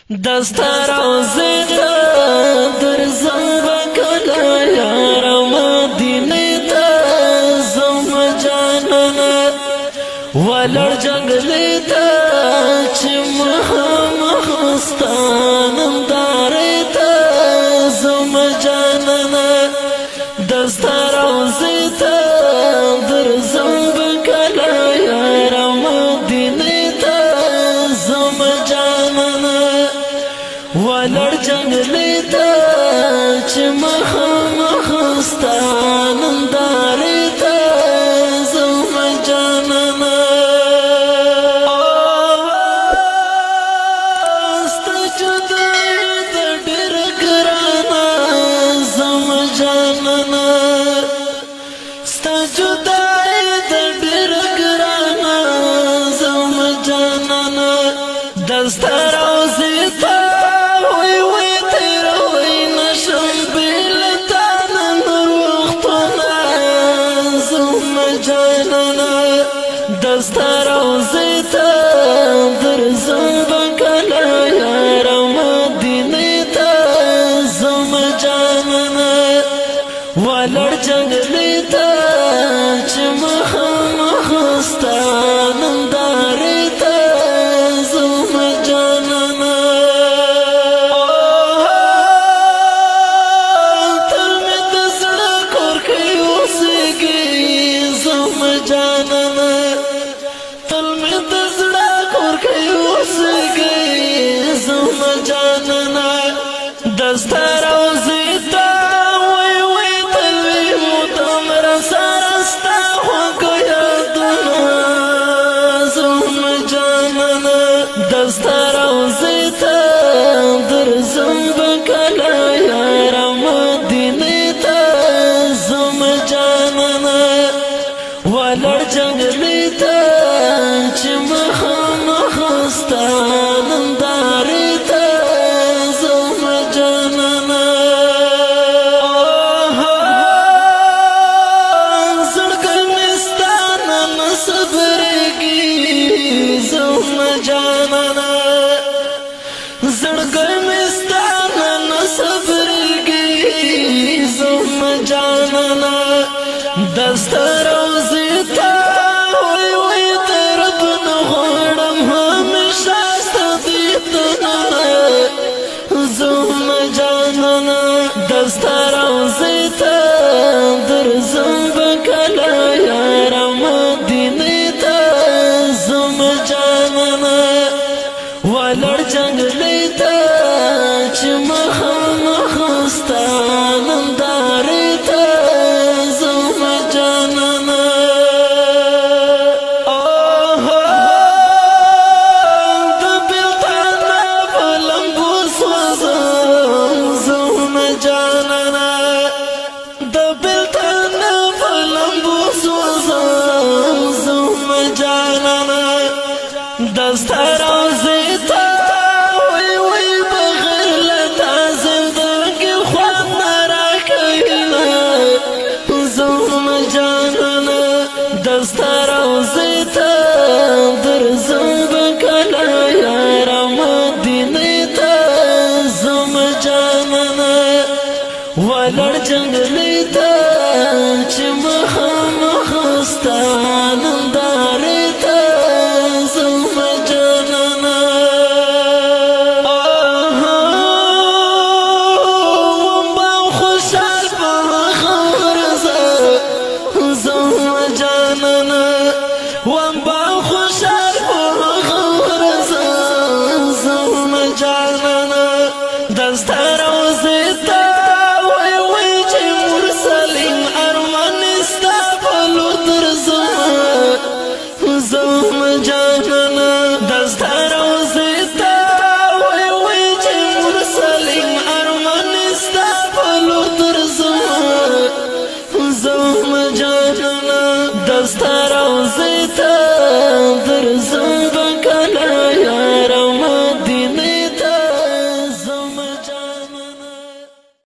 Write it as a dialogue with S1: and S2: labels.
S1: دستار او زیتا در زنبکلا یار مدینه تا زم جانانا ولر جنگلی تا چی مخستانم داری تا زم جانانا دستار او زیتا در زنبکلا یار مدینه تا زم جانانا ولر جنگلی تا چی مخستانم داری تا زم جانانا ستا جدائی دا دیر گرانا زم جانانا ستا جدائی دا دیر گرانا زم جانانا دستار او زیتا دستار او زیتا در زنبکلا یار مدینه تا زم جانانا ولر جنگلی تا چی مخستانم داری تا زم جانانا تل می دزڑا کور کئی اوسیگی زم جانانا دستار او زیتا وی وی تلوی مدام رسارستا خوکو یادونا زم جانانا دستار او زیتا در زنبکلا یار مدینه تا زم جانانا ولر جنگلی تا چی مخستانم داری تا دستار او زیتا وی وی ترب نغوڑم ہمیشہ ستیتنا زم جانانا دستار او زیتا در زنبکلا یار مدینه تا زم جانانا ولر جنگلی تا چی مخستانم داری تا دستار او زیتا وی وی بغیر لتا زندگی خواب نرا کئینا زم جانانا دستار او زیتا در زنبکلا یار مدینه تا زم جانانا ولر جنگلی تا چی مخستانم داری تا دستار او زیتا وی وی چی مرسلین ارمانستا پلو در زم جانانا دستار او زیتا وی وی چی مرسلین ارمانستا پلو در زم جانانا دستار